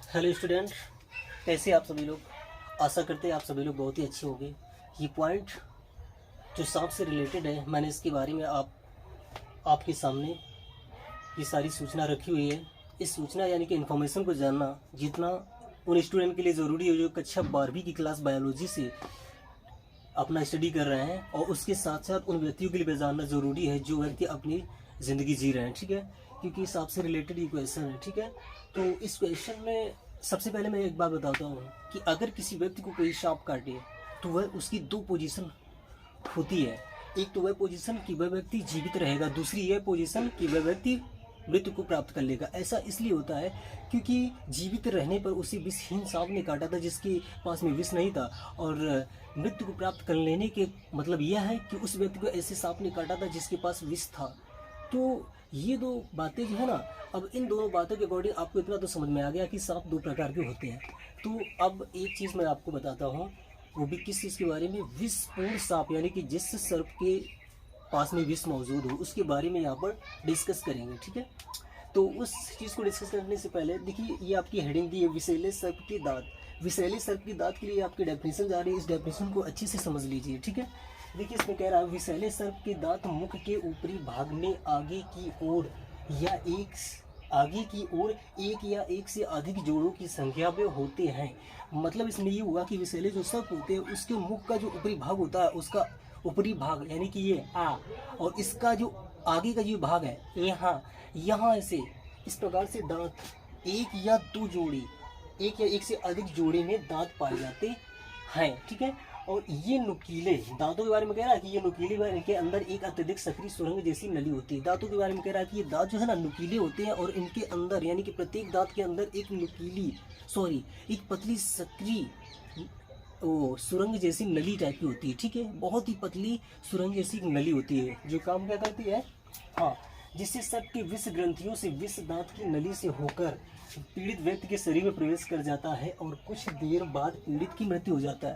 Hello student, कैसे आप सभी लोग। आशा करते हैं आप सभी लोग बहुत ही अच्छे होंगे। ये पॉइंट जो सांप से रिलेटेड है, मैंने इसके बारे में आपके सामने ये सारी सूचना रखी हुई है। इस सूचना यानी कि इन्फॉर्मेशन को जानना जितना उन स्टूडेंट के लिए ज़रूरी है जो कक्षा 12वीं की क्लास बायोलॉजी से अपना स्टडी कर रहे हैं, और उसके साथ साथ उन व्यक्तियों के लिए भी जानना ज़रूरी है जो व्यक्ति अपनी ज़िंदगी जी रहे हैं। ठीक है, क्योंकि सांप से रिलेटेड ये क्वेश्चन है। ठीक है, तो इस क्वेश्चन में सबसे पहले मैं एक बात बताता हूँ कि अगर किसी व्यक्ति को कोई सांप काटे तो वह उसकी दो पोजीशन होती है। एक तो वह पोजीशन कि वह व्यक्ति जीवित रहेगा, दूसरी यह पोजीशन कि वह व्यक्ति मृत्यु को प्राप्त कर लेगा। ऐसा इसलिए होता है क्योंकि जीवित रहने पर उसे विषहीन सांप ने काटा था जिसके पास में विष नहीं था, और मृत्यु को प्राप्त कर लेने के मतलब यह है कि उस व्यक्ति को ऐसे सांप ने काटा था जिसके पास विष था। तो ये दो बातें जो है ना, अब इन दोनों बातों के अकॉर्डिंग आपको इतना तो समझ में आ गया कि सांप दो प्रकार के होते हैं। तो अब एक चीज़ मैं आपको बताता हूँ, वो भी किस चीज़ के बारे में, विषपूर्ण सांप, यानी कि जिस सर्प के पास में विष मौजूद हो उसके बारे में यहाँ पर डिस्कस करेंगे। ठीक है, तो उस चीज़ को डिस्कस करने से पहले देखिए, ये आपकी हेडिंग दी है विषैले सर्प के दांत। विषैले सर्प की दांत के लिए आपकी डेफिनेशन जा रही है, इस डेफिनेशन को अच्छे से समझ लीजिए। ठीक है, देखिए इसमें कह रहा है विषैले सर्प के दांत मुख के ऊपरी भाग में आगे की ओर या एक या एक से अधिक जोड़ों की संख्या में होते हैं। मतलब इसमें ये हुआ कि विषैले जो सर्प होते हैं उसके मुख का जो ऊपरी भाग होता है, उसका ऊपरी भाग यानी कि ये और इसका जो आगे का जो भाग है यहाँ ऐसे इस प्रकार से दांत एक या एक से अधिक जोड़े में दांत पाए जाते हैं। ठीक है, और ये नुकीले दांतों के बारे में कह रहा है कि ये नुकीले इनके अंदर एक अत्यधिक सक्रिय सुरंग जैसी नली होती है। दांतों के बारे में कह रहा है कि ये दांत जो है ना नुकीले होते हैं, और इनके अंदर यानी कि प्रत्येक दांत के अंदर एक पतली सक्रिय सुरंग जैसी नली टाइप की होती है। ठीक है, बहुत ही पतली सुरंग जैसी नली होती है जो काम क्या करती है, जिससे सबके विष ग्रंथियों से विष दांत की नली से होकर पीड़ित व्यक्ति के शरीर में प्रवेश कर जाता है, और कुछ देर बाद पीड़ित की मृत्यु हो जाती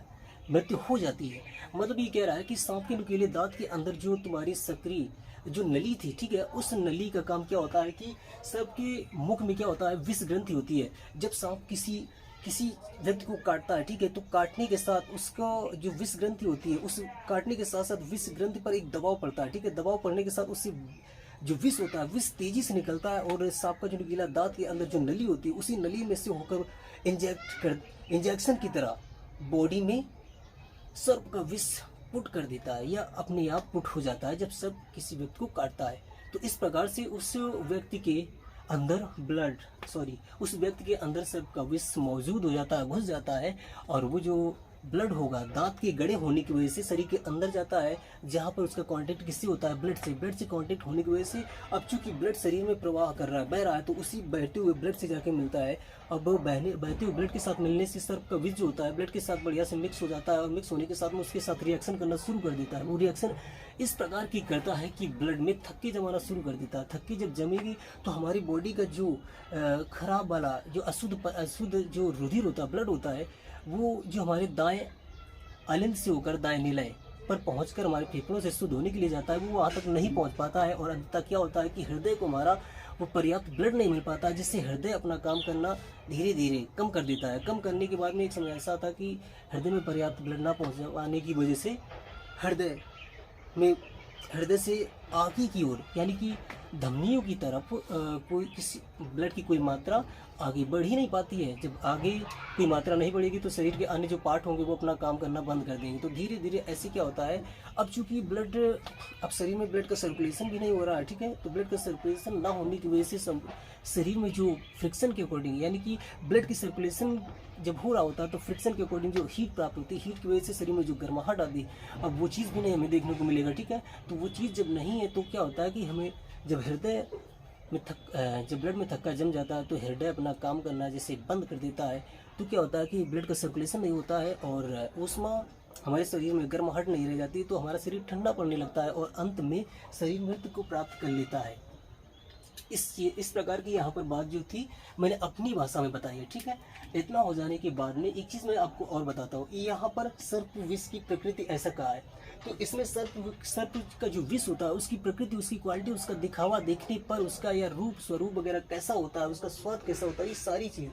है। मतलब ये कह रहा है कि सांप के नुकीले दांत के अंदर जो तुम्हारी सक्रिय जो नली थी, ठीक है, उस नली का काम क्या होता है कि सबके मुख में क्या होता है, विष ग्रंथि होती है। जब सांप किसी व्यक्ति को काटता है, ठीक है, तो काटने के साथ उसका जो विष ग्रंथि होती है, उस काटने के साथ साथ विष ग्रंथि पर एक दबाव पड़ता है। ठीक है, दबाव पड़ने के साथ उससे जो विष होता है, विष तेजी से निकलता है, और सांप का जो नुकीला दांत के अंदर जो नली होती है, उसी नली में से होकर इंजेक्शन की तरह बॉडी में सर्प का विष पुट कर देता है, या अपने आप पुट हो जाता है जब सर्प किसी व्यक्ति को काटता है। तो इस प्रकार से उस व्यक्ति के अंदर सर्प का विष मौजूद हो जाता है, घुस जाता है, और वो जो ब्लड होगा दांत के गड़े होने की वजह से शरीर के अंदर जाता है, जहाँ पर उसका कांटेक्ट किससे होता है, ब्लड से कांटेक्ट होने की वजह से अब चूंकि ब्लड शरीर में प्रवाह कर रहा है, बह रहा है, तो उसी बहते हुए ब्लड से जाके मिलता है। अब बहते हुए ब्लड के साथ मिलने से सर्प का विष जो होता है ब्लड के साथ बढ़िया से मिक्स हो जाता है, और मिक्स होने के साथ में उसके साथ रिएक्शन करना शुरू कर देता है। वो रिएक्शन इस प्रकार की करता है कि ब्लड में थक्के जमाना शुरू कर देता है। थक्के जब जमेगी तो हमारी बॉडी का जो खराब वाला जो अशुद्ध जो रुधिर होता है, ब्लड होता है, वो जो हमारे दाएं अलिंद से होकर दाएं निलय पर पहुंचकर हमारे फेफड़ों से शुद्ध होने के लिए जाता है, वो वहाँ तक नहीं पहुंच पाता है, और अंततः क्या होता है कि हृदय को हमारा वो पर्याप्त ब्लड नहीं मिल पाता, जिससे हृदय अपना काम करना धीरे धीरे कम कर देता है। कम करने के बाद में एक समय ऐसा था कि हृदय में पर्याप्त ब्लड ना पहुँच पाने की वजह से हृदय से आगे की ओर यानी कि धमनियों की तरफ कोई किसी ब्लड की कोई मात्रा आगे बढ़ ही नहीं पाती है। जब आगे कोई मात्रा नहीं बढ़ेगी तो शरीर के अन्य जो पार्ट होंगे वो अपना काम करना बंद कर देंगे। तो धीरे धीरे ऐसे क्या होता है, अब चूंकि अब शरीर में ब्लड का सर्कुलेशन भी नहीं हो रहा है, ठीक है, तो ब्लड का सर्कुलेशन ना होने की वजह से शरीर में जो फ्रिक्शन के अकॉर्डिंग यानी कि ब्लड की सर्कुलेशन जब हो रहा होता है तो फ्रिक्शन के अकॉर्डिंग जो हीट प्राप्त होती है, हीट की वजह से शरीर में जो गर्माहट आती है, अब वो चीज़ भी नहीं हमें देखने को मिलेगा। ठीक है, तो वो चीज़ जब नहीं है तो क्या होता है कि हमें जब ब्लड में थक्का जम जाता है तो हृदय अपना काम करना जैसे बंद कर देता है, तो क्या होता है कि ब्लड का सर्कुलेशन नहीं होता है, और ऊष्मा हमारे शरीर में गर्माहट नहीं रह जाती, तो हमारा शरीर ठंडा पड़ने लगता है, और अंत में शरीर मृत्यु को प्राप्त कर लेता है। इस प्रकार की यहाँ पर बात जो थी मैंने अपनी भाषा में बताई है। ठीक है, इतना हो जाने के बाद में एक चीज़ मैं आपको और बताता हूँ, यहाँ पर सर्प विष की प्रकृति ऐसा कहा है, तो इसमें सर्प का जो विष होता है उसकी प्रकृति, उसकी क्वालिटी, उसका दिखावा देखने पर उसका या रूप स्वरूप वगैरह कैसा होता है, उसका स्वाद कैसा होता है, ये सारी चीज़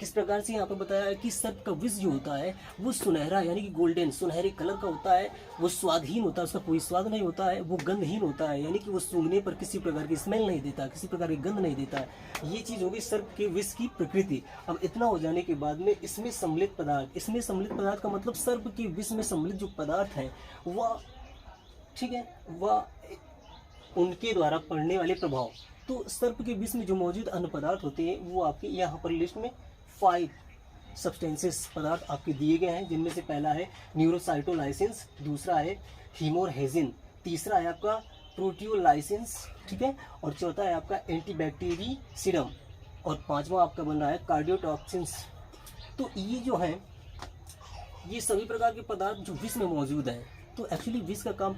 किस प्रकार से यहाँ पर बताया है कि सर्प का विष जो होता है वो सुनहरा यानी कि गोल्डन सुनहरे कलर का होता है, वो स्वादहीन होता है, उसका कोई स्वाद नहीं होता है, वो गंधहीन होता है, यानी कि वो सूंघने पर किसी प्रकार की स्मेल नहीं देता, किसी प्रकार की गंध नहीं देता है। ये चीज़ होगी सर्प के विष की प्रकृति। अब इतना हो जाने के बाद में इसमें सम्मिलित पदार्थ का मतलब सर्प के विष में सम्मिलित जो पदार्थ है वह, ठीक है, वह उनके द्वारा पड़ने वाले प्रभाव। तो सर्प के विष में जो मौजूद अन्य पदार्थ होते हैं वो आपके यहाँ पर लिस्ट में 5 सब्सटेंसेस पदार्थ आपके दिए गए हैं, जिनमें से पहला है न्यूरोसाइटोलाइसिन्स, दूसरा है हीमोरहेजिन, तीसरा है आपका प्रोटियोलाइसिन्स, ठीक है, और चौथा है आपका एंटीबैक्टीरियसिडम, और पांचवा आपका बन रहा है कार्डियोटॉक्सिन्स। तो ये जो है ये सभी प्रकार के पदार्थ जो विष में मौजूद हैं। तो एक्चुअली विष का काम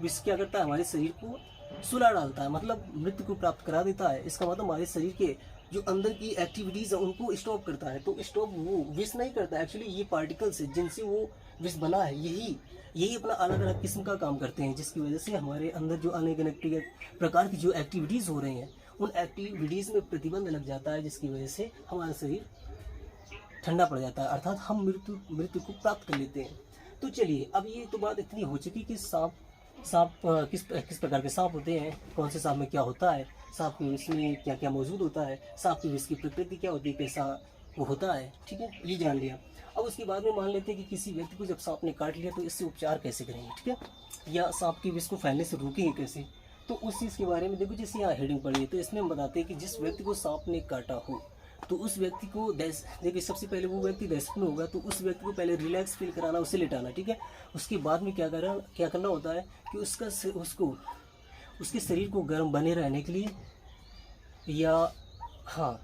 विष क्या करता है, हमारे शरीर को सुला डालता है, मतलब मृत्यु को प्राप्त करा देता है। इसका मतलब हमारे शरीर के जो अंदर की एक्टिविटीज़ है उनको स्टॉप करता है। तो स्टॉप वो विष नहीं करता, एक्चुअली ये पार्टिकल्स है जिनसे वो विष बना है, यही अपना अलग अलग किस्म का काम करते हैं, जिसकी वजह से हमारे अंदर जो अनेक प्रकार की जो एक्टिविटीज़ हो रही हैं उन एक्टिविटीज़ में प्रतिबंध लग जाता है, जिसकी वजह से हमारा शरीर ठंडा पड़ जाता है, अर्थात हम मृत्यु को प्राप्त कर लेते हैं। तो चलिए, अब ये तो बात इतनी हो चुकी कि सांप किस प्रकार के सांप होते हैं, कौन से सांप में क्या होता है, सांप के विष में क्या क्या मौजूद होता है, सांप के विष की प्रकृति क्या होती है, कैसा वो होता है, ठीक है, ये जान लिया। अब उसके बाद में मान लेते हैं कि किसी व्यक्ति को जब सांप ने काट लिया तो इससे उपचार कैसे करेंगे, ठीक है, या सांप के विष को फैलने से रोकेंगे कैसे। तो उस चीज़ के बारे में देखो, जैसे यहाँ हेडिंग पड़ी है तो इसमें हम बताते हैं कि जिस व्यक्ति को सांप ने काटा हो तो उस व्यक्ति को देखिए, सबसे पहले वो व्यक्ति दहशत में होगा तो उस व्यक्ति को पहले रिलैक्स फील कराना, उसे लेटाना, ठीक है। उसके बाद में क्या करना होता है कि उसके शरीर को गर्म बने रहने के लिए या हाँ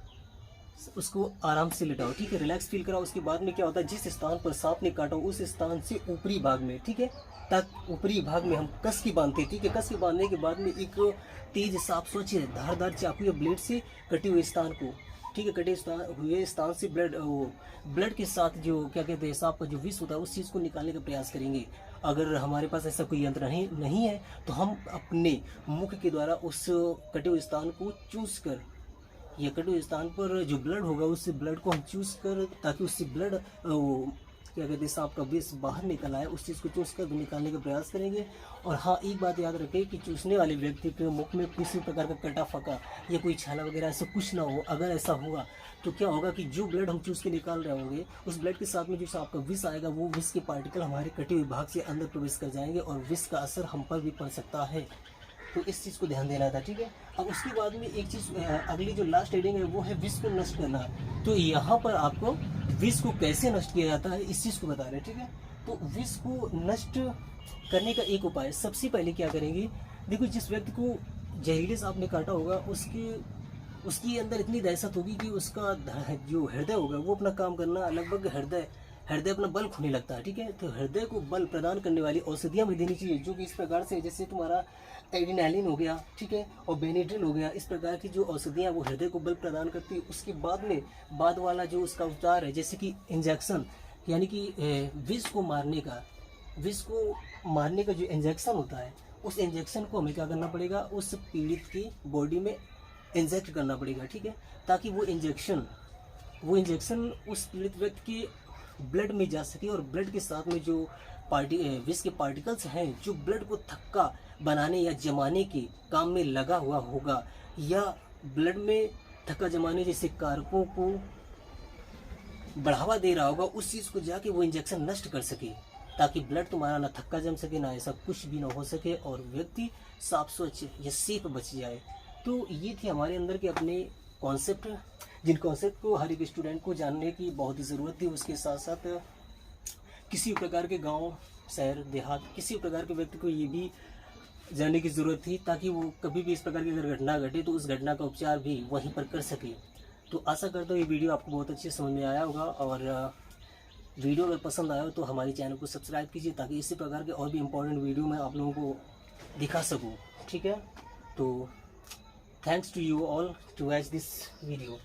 उसको आराम से लेटाओ, ठीक है, रिलैक्स फील कराओ। उसके बाद में क्या होता है, जिस स्थान पर सांप ने काटा उस स्थान से ऊपरी भाग में, ठीक है, तक ऊपरी भाग में हम कस की बांधते हैं, ठीक है। कस के बांधने के बाद में एक तेज साफ स्वच्छ धारदार चाकू या ब्लेड से कटे हुए स्थान को, ठीक है, कटे हुए स्थान से ब्लड के साथ जो क्या कहते हैं सांप का जो विष होता है उस चीज़ को निकालने का प्रयास करेंगे। अगर हमारे पास ऐसा कोई यंत्र नहीं है तो हम अपने मुख के द्वारा उस कटे हुए स्थान को चूस कर, या कटे हुए स्थान पर जो ब्लड होगा उस ब्लड को हम चूस कर, ताकि उससे ब्लड क्या कहते हैं सांप का विष बाहर निकल आए, उस चीज़ को चूस कर निकालने का प्रयास करेंगे। और हाँ, एक बात याद रखें कि चूसने वाले व्यक्ति के मुख में किसी प्रकार का कटा फका या कोई छाला वगैरह ऐसा कुछ ना हो। अगर ऐसा हुआ तो क्या होगा कि जो ब्लड हम चूस के निकाल रहे होंगे उस ब्लड के साथ में जो सांप का विष आएगा वो विष के पार्टिकल हमारे कटे हुए भाग से अंदर प्रवेश कर जाएंगे और विष का असर हम पर भी पड़ सकता है। तो इस चीज़ को ध्यान देना था, ठीक है। अब उसके बाद में एक चीज़ अगली जो लास्ट हेडिंग है वो है विष को नष्ट करना। तो यहाँ पर आपको विष को कैसे नष्ट किया जाता है इस चीज़ को बता रहे हैं, ठीक है। तो विष को नष्ट करने का एक उपाय, सबसे पहले क्या करेंगे, देखो जिस व्यक्ति को जहरीले सांप ने काटा होगा उसकी अंदर इतनी दहशत होगी कि उसका जो हृदय होगा वो अपना काम करना लगभग हृदय अपना बल खोने लगता है, ठीक है। तो हृदय को बल प्रदान करने वाली औषधियाँ भी देनी चाहिए, जो कि इस प्रकार से, जैसे तुम्हारा एड्रेनालिन हो गया, ठीक है, और बेनेड्रिल हो गया, इस प्रकार की जो औषधियाँ वो हृदय को बल प्रदान करती है। उसके बाद में बाद वाला जो उसका उपचार है, जैसे कि इंजेक्शन, यानी कि विष को मारने का जो इंजेक्शन होता है उस इंजेक्शन को हमें क्या करना पड़ेगा, उस पीड़ित की बॉडी में इंजेक्ट करना पड़ेगा, ठीक है, ताकि वो इंजेक्शन उस पीड़ित व्यक्ति के ब्लड में जा सके और ब्लड के साथ में जो विष के पार्टिकल्स हैं जो ब्लड को थक्का बनाने या जमाने के काम में लगा हुआ होगा या ब्लड में थक्का जमाने जैसे कारकों को बढ़ावा दे रहा होगा, उस चीज़ को जाके वो इंजेक्शन नष्ट कर सके, ताकि ब्लड तुम्हारा ना थक्का जम सके ना ऐसा कुछ भी ना हो सके और व्यक्ति साफ स्वच्छ या सेफ बच जाए। तो ये थे हमारे अंदर के अपने कॉन्सेप्ट, जिन कॉन्सेप्ट को हर एक स्टूडेंट को जानने की बहुत ही ज़रूरत थी। उसके साथ साथ किसी प्रकार के गांव, शहर, देहात, किसी प्रकार के व्यक्ति को ये भी जानने की ज़रूरत थी ताकि वो कभी भी इस प्रकार की अगर घटना घटे तो उस घटना का उपचार भी वहीं पर कर सके। तो आशा करता हूँ ये वीडियो आपको बहुत अच्छे समझ में आया होगा, और वीडियो अगर पसंद आया हो तो हमारे चैनल को सब्सक्राइब कीजिए ताकि इसी प्रकार के और भी इम्पोर्टेंट वीडियो मैं आप लोगों को दिखा सकूँ, ठीक है। तो thanks to you all to watch this video.